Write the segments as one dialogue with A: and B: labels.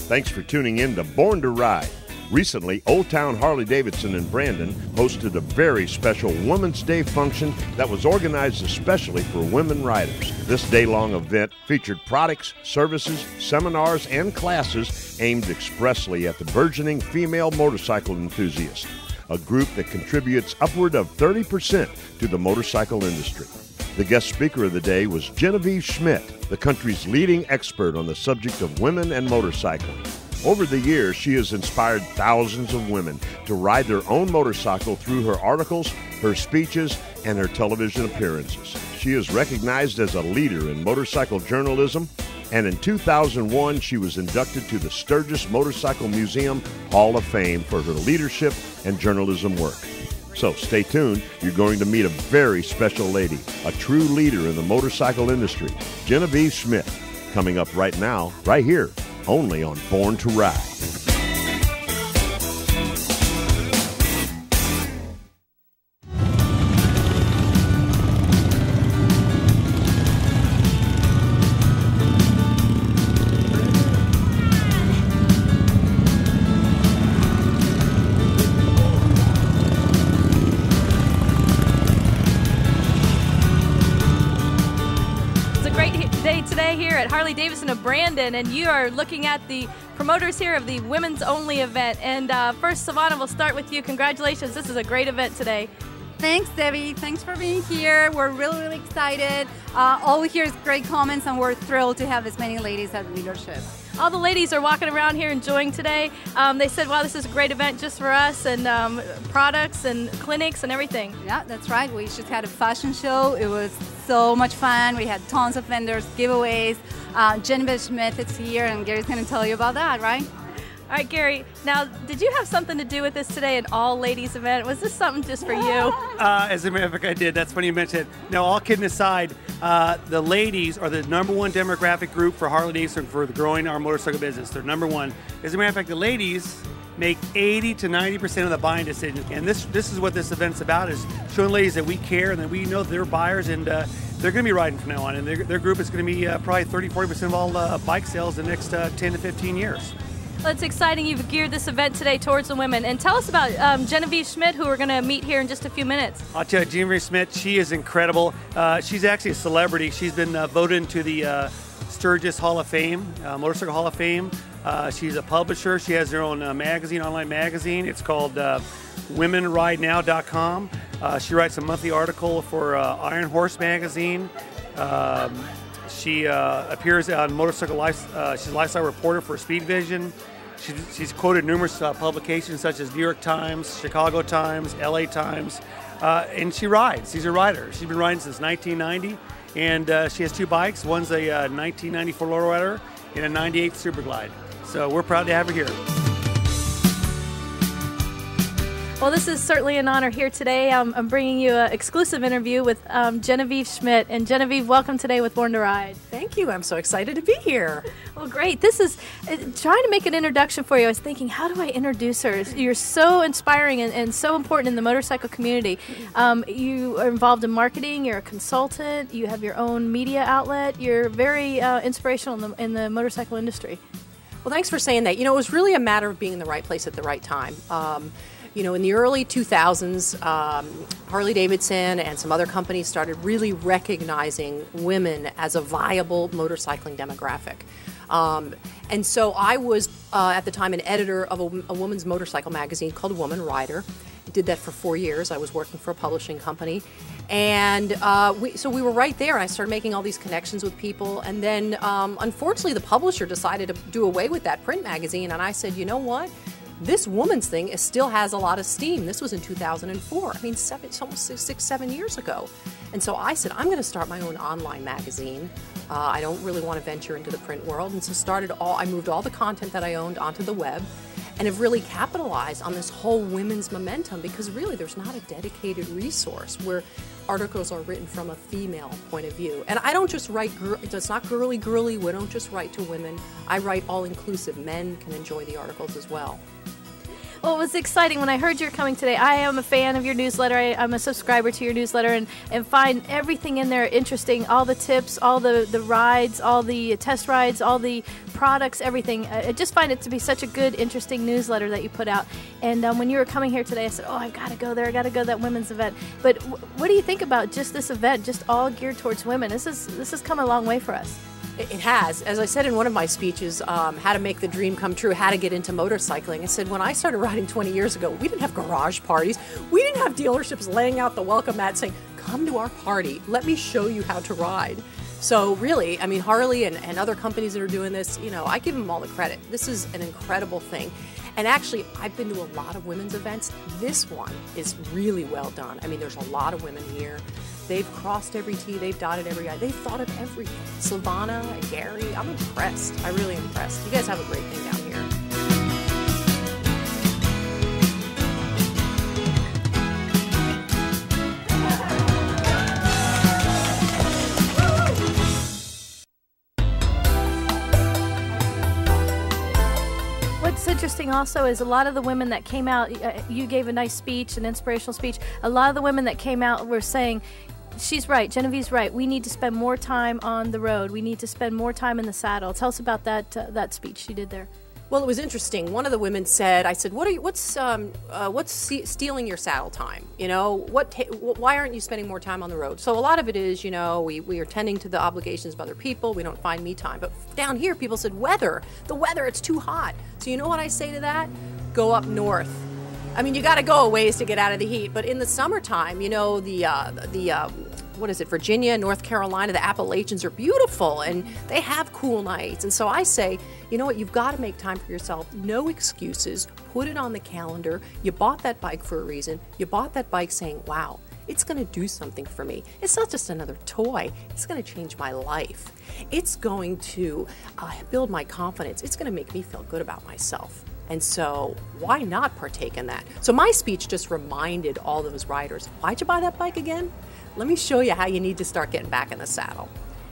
A: Thanks for tuning in to Born to Ride. Recently, Old Town Harley-Davidson in Brandon hosted a very special Women's Day function that was organized especially for women riders. This day-long event featured products, services, seminars, and classes aimed expressly at the burgeoning female motorcycle enthusiast, a group that contributes upward of 30% to the motorcycle industry. The guest speaker of the day was Genevieve Schmitt, the country's leading expert on the subject of women and motorcycling. Over the years, she has inspired thousands of women to ride their own motorcycle through her articles, her speeches, and her television appearances. She is recognized as a leader in motorcycle journalism, and in 2001, she was inducted to the Sturgis Motorcycle Museum Hall of Fame for her leadership and journalism work. So stay tuned. You're going to meet a very special lady, a true leader in the motorcycle industry, Genevieve Schmitt, coming up right now, right here, only on Born to Ride.
B: Today here at Harley-Davidson of Brandon, and you are looking at the promoters here of the Women's Only event. And first, Savannah, we'll start with you. Congratulations. This is a great event today.
C: Thanks, Debbie. Thanks for being here. We're really excited. All we hear is great comments, and we're thrilled to have as many ladies as leadership.
B: All the ladies are walking around here enjoying today. They said, wow, this is a great event just for us, and products and clinics and everything.
C: Yeah, that's right. We just had a fashion show. It was so much fun. We had tons of vendors, giveaways. Genevieve Schmitt is here, and Gary's going to tell you about that, right?
B: All right, Gary, now, did you have something to do with this today, an all-ladies event? Was this something just for you?
D: As a matter of fact, I did. That's funny you mentioned it. No, all kidding aside, the ladies are the #1 demographic group for Harley-Davidson for growing our motorcycle business. They're #1. As a matter of fact, the ladies make 80 to 90% of the buying decisions. And this is what this event's about, is showing ladies that we care and that we know they're buyers, and they're going to be riding from now on. And their group is going to be probably 30-40% of all bike sales in the next 10 to 15 years.
B: Well, it's exciting. You've geared this event today towards the women. And tell us about Genevieve Schmitt, who we're going to meet here in just a few minutes.
D: I'll tell you, Genevieve Schmitt, she is incredible. She's actually a celebrity. She's been voted into the Sturgis Hall of Fame, Motorcycle Hall of Fame. She's a publisher. She has her own magazine, online magazine. It's called WomenRideNow.com. She writes a monthly article for Iron Horse magazine. She appears on Motorcycle Life. She's a lifestyle reporter for Speed Vision. She's quoted numerous publications such as New York Times, Chicago Times, LA Times, and she rides. She's a rider. She's been riding since 1990, and she has 2 bikes. One's a 1994 Lowrider and a 98 Super Glide. So we're proud to have her here.
B: Well, this is certainly an honor here today. I'm bringing you an exclusive interview with Genevieve Schmitt. And Genevieve, welcome today with Born to Ride.
E: Thank you. I'm so excited to be here.
B: Well, great. This is trying to make an introduction for you. I was thinking, how do I introduce her? You're so inspiring and so important in the motorcycle community. You are involved in marketing. You're a consultant. You have your own media outlet. You're very inspirational in the motorcycle industry.
E: Well, thanks for saying that. You know, it was really a matter of being in the right place at the right time. You know, in the early 2000s, Harley-Davidson and some other companies started really recognizing women as a viable motorcycling demographic. And so I was, at the time, an editor of a woman's motorcycle magazine called Woman Rider. I did that for 4 years. I was working for a publishing company. And so we were right there, and I started making all these connections with people. And then, unfortunately, the publisher decided to do away with that print magazine. And I said, you know what? This woman's thing still has a lot of steam. This was in 2004. I mean, it's almost 6-7 years ago. And so I said, I'm going to start my own online magazine. I don't really want to venture into the print world. And so I moved all the content that I owned onto the web, and have really capitalized on this whole women's momentum, because really there's not a dedicated resource where articles are written from a female point of view. And I don't just write, it's not girly. We don't just write to women. I write all inclusive. Men can enjoy the articles as well.
B: Well, it was exciting when I heard you were coming today. I am a fan of your newsletter. I'm a subscriber to your newsletter and find everything in there interesting. All the tips, all the rides, all the test rides, all the products, everything. I just find it to be such a good, interesting newsletter that you put out. And when you were coming here today, I said, oh, I've got to go there. I've got to go to that women's event. But what do you think about just this event, just all geared towards women? This has come a long way for us.
E: It has. As I said in one of my speeches, how to make the dream come true, how to get into motorcycling. I said, when I started riding 20 years ago, we didn't have garage parties. We didn't have dealerships laying out the welcome mat saying, come to our party. Let me show you how to ride. So really, I mean, Harley and other companies that are doing this, you know, I give them all the credit. This is an incredible thing. And actually, I've been to a lot of women's events. This one is really well done. I mean, there's a lot of women here. They've crossed every T, they've dotted every I. They've thought of everything. Silvana and Gary, I'm impressed. I'm really impressed. You guys have a great thing down here.
B: What's interesting also is a lot of the women that came out, you gave a nice speech, an inspirational speech. A lot of the women that came out were saying, she's right, Genevieve's right, we need to spend more time on the road. We need to spend more time in the saddle. Tell us about that speech she did there.
E: Well, it was interesting. One of the women said, I said, what's stealing your saddle time? You know, why aren't you spending more time on the road? So a lot of it is, you know, we are tending to the obligations of other people. We don't find me time. But down here, people said, the weather, it's too hot. So you know what I say to that? Go up north. I mean, you got to go a ways to get out of the heat. But in the summertime, you know, what is it, Virginia, North Carolina, the Appalachians are beautiful and they have cool nights. And so I say, you know what, you've got to make time for yourself. No excuses. Put it on the calendar. You bought that bike for a reason. You bought that bike saying, wow, it's going to do something for me. It's not just another toy. It's going to change my life. It's going to build my confidence. It's going to make me feel good about myself. And so why not partake in that? So my speech just reminded all those riders, why'd you buy that bike again? Let me show you how you need to start getting back in the saddle.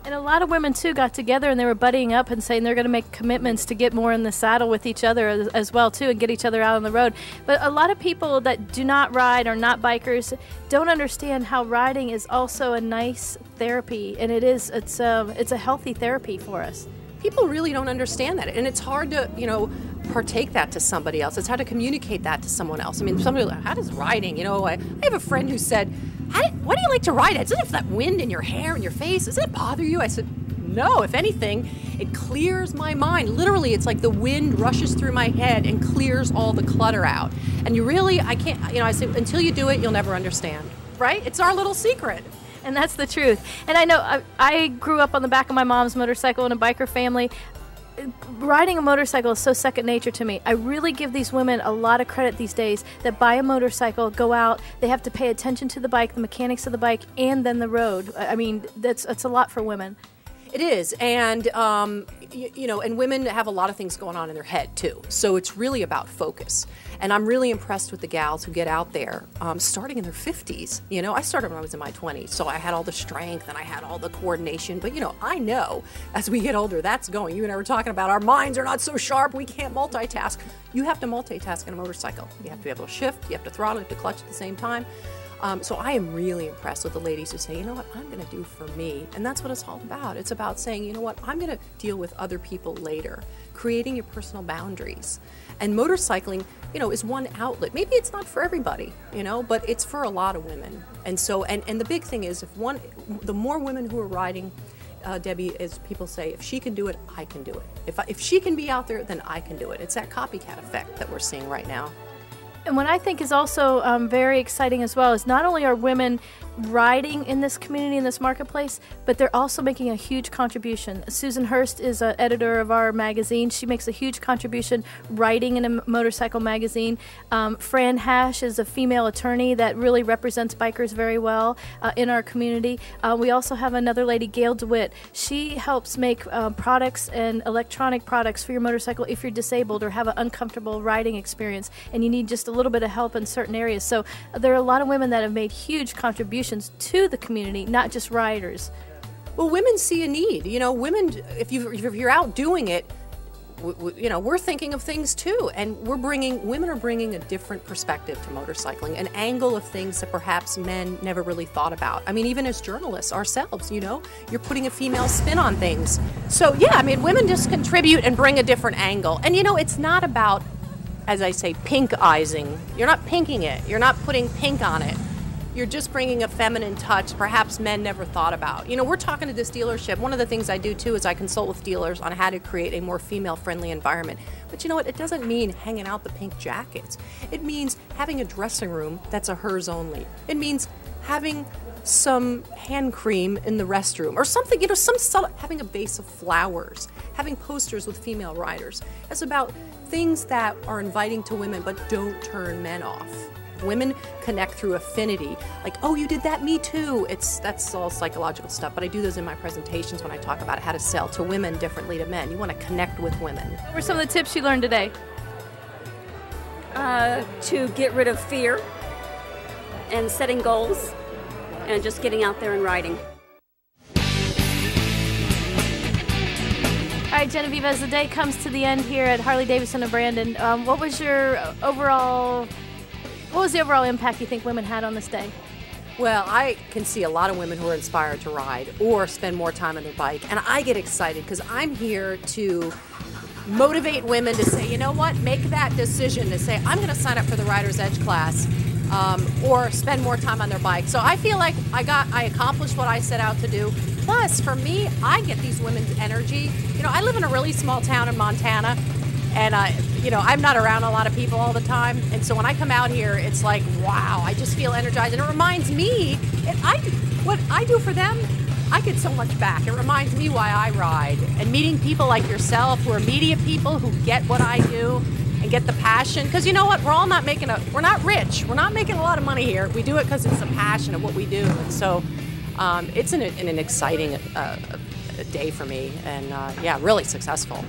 B: And a lot of women, too, got together and they were buddying up and saying they're going to make commitments to get more in the saddle with each other as well, too, and get each other out on the road. But a lot of people that do not ride or not bikers don't understand how riding is also a nice therapy, and it's a healthy therapy for us.
E: People really don't understand that, and it's hard to, you know, partake that to somebody else. It's hard to communicate that to someone else. I mean, somebody like, how does riding, you know, I have a friend who said, why do you like to ride? Doesn't it have that wind in your hair and your face? Does it bother you? I said, no, if anything, it clears my mind. Literally, it's like the wind rushes through my head and clears all the clutter out. And you really, I can't, you know, I say, until you do it, you'll never understand, right? It's our little secret.
B: And that's the truth. And I know I grew up on the back of my mom's motorcycle in a biker family. Riding a motorcycle is so second nature to me. I really give these women a lot of credit these days that buy a motorcycle, go out, they have to pay attention to the bike, the mechanics of the bike, and then the road. I mean, it's a lot for women.
E: It is, and you know, and women have a lot of things going on in their head too. So it's really about focus. And I'm really impressed with the gals who get out there, starting in their 50s. You know, I started when I was in my 20s, so I had all the strength and I had all the coordination. But you know, I know as we get older, that's going. You and I were talking about our minds are not so sharp. We can't multitask. You have to multitask in a motorcycle. You have to be able to shift. You have to throttle. You have to clutch at the same time. So I am really impressed with the ladies who say, you know what, I'm going to do for me. And that's what it's all about. It's about saying, you know what, I'm going to deal with other people later, creating your personal boundaries. And motorcycling, you know, is one outlet. Maybe it's not for everybody, you know, but it's for a lot of women. And so, and the big thing is, the more women who are riding, Debbie, as people say, if she can do it, I can do it. If she can be out there, then I can do it. It's that copycat effect that we're seeing right now.
B: And what I think is also very exciting as well is not only are women riding in this community, in this marketplace, but they're also making a huge contribution. Susan Hurst is an editor of our magazine. She makes a huge contribution writing in a motorcycle magazine. Fran Hash is a female attorney that really represents bikers very well in our community. We also have another lady, Gail DeWitt. She helps make products and electronic products for your motorcycle if you're disabled or have an uncomfortable riding experience and you need just a little bit of help in certain areas. So there are a lot of women that have made huge contributions to the community, not just riders.
E: Well, women see a need. You know, women, if you're out doing it, you know, we're thinking of things too, and women are bringing a different perspective to motorcycling, an angle of things that perhaps men never really thought about. I mean, even as journalists ourselves, you know, you're putting a female spin on things. So yeah, I mean, women just contribute and bring a different angle. And you know, it's not about, as I say, pink-izing. You're not pinking it. You're not putting pink on it. You're just bringing a feminine touch perhaps men never thought about. You know, we're talking to this dealership. One of the things I do too is I consult with dealers on how to create a more female-friendly environment. But you know what? It doesn't mean hanging out the pink jackets. It means having a dressing room that's a hers only. It means having some hand cream in the restroom or something, you know, some subtle, having a vase of flowers, having posters with female riders. It's about things that are inviting to women but don't turn men off. Women connect through affinity, like, oh, you did that, me too. That's all psychological stuff, but I do those in my presentations when I talk about how to sell to women differently to men. You want to connect with women.
B: What were some of the tips you learned today?
F: To get rid of fear and setting goals and just getting out there and riding.
B: All right, Genevieve, as the day comes to the end here at Harley-Davidson of Brandon, what was the overall impact you think women had on this day?
E: Well, I can see a lot of women who are inspired to ride or spend more time on their bike, and I get excited because I'm here to motivate women to say, you know what, make that decision to say, I'm going to sign up for the Rider's Edge class or spend more time on their bike. So I feel like I accomplished what I set out to do. Plus, for me, I get these women's energy. You know, I live in a really small town in Montana, and you know, I'm not around a lot of people all the time, and so when I come out here, it's like, wow, I just feel energized, and it reminds me, what I do for them, I get so much back. It reminds me why I ride, and meeting people like yourself who are media people who get what I do and get the passion, because you know what, we're not rich, we're not making a lot of money here. We do it because it's the passion of what we do, and so it's an exciting day for me, and yeah, really successful.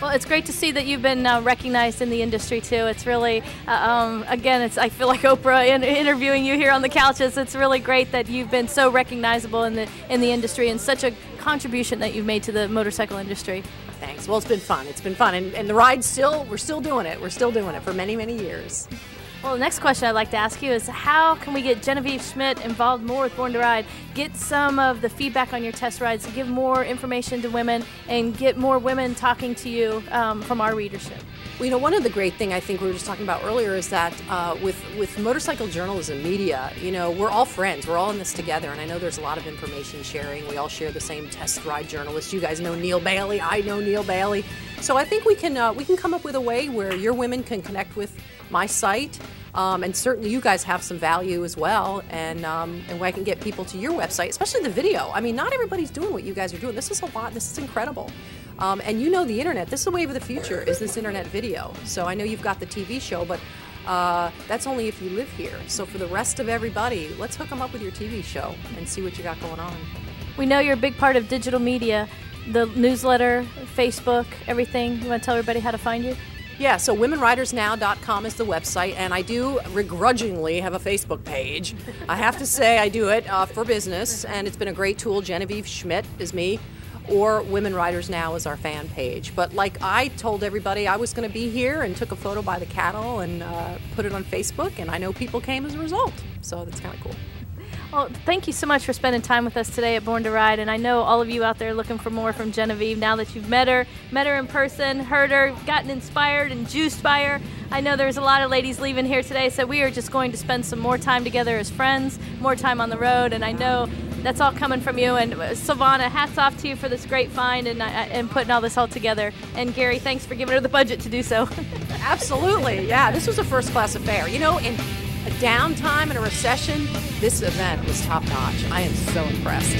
B: Well, it's great to see that you've been recognized in the industry too. It's really, again, I feel like Oprah interviewing you here on the couches. It's really great that you've been so recognizable in the industry and such a contribution that you've made to the motorcycle industry.
E: Thanks. Well, it's been fun. It's been fun, and the ride we're still doing it. We're still doing it for many, many years.
B: Well, the next question I'd like to ask you is, how can we get Genevieve Schmitt involved more with Born to Ride, get some of the feedback on your test rides, give more information to women, and get more women talking to you from our readership?
E: Well, you know, one of the great things I think we were just talking about earlier is that with motorcycle journalism, media, you know, we're all friends. We're all in this together, and I know there's a lot of information sharing. We all share the same test ride journalists. You guys know Neil Bailey. I know Neil Bailey. So I think we can come up with a way where your women can connect with my site, and certainly you guys have some value as well, and I can get people to your website, especially the video. I mean, not everybody's doing what you guys are doing. This is a lot. This is incredible. And you know the internet. This is the wave of the future, is this internet video. So I know you've got the TV show, but that's only if you live here. So for the rest of everybody, let's hook them up with your TV show and see what you got going on.
B: We know you're a big part of digital media, the newsletter, Facebook, everything. You want to tell everybody how to find you?
E: Yeah, so womenridersnow.com is the website, and I do begrudgingly have a Facebook page. I have to say I do it for business, and it's been a great tool. Genevieve Schmitt is me, or Women Riders Now is our fan page. But like I told everybody I was going to be here and took a photo by the cattle and put it on Facebook, and I know people came as a result, so that's kind of cool.
B: Well, thank you so much for spending time with us today at Born to Ride, and I know all of you out there looking for more from Genevieve now that you've met her in person, heard her, gotten inspired and juiced by her. I know there's a lot of ladies leaving here today, so we are just going to spend some more time together as friends, more time on the road, and I know that's all coming from you. And Silvana, hats off to you for this great find and putting all this all together. And Gary, thanks for giving her the budget to do so.
E: Absolutely, yeah, this was a first-class affair. You know, in a downtime and a recession, this event was top-notch. I am so impressed.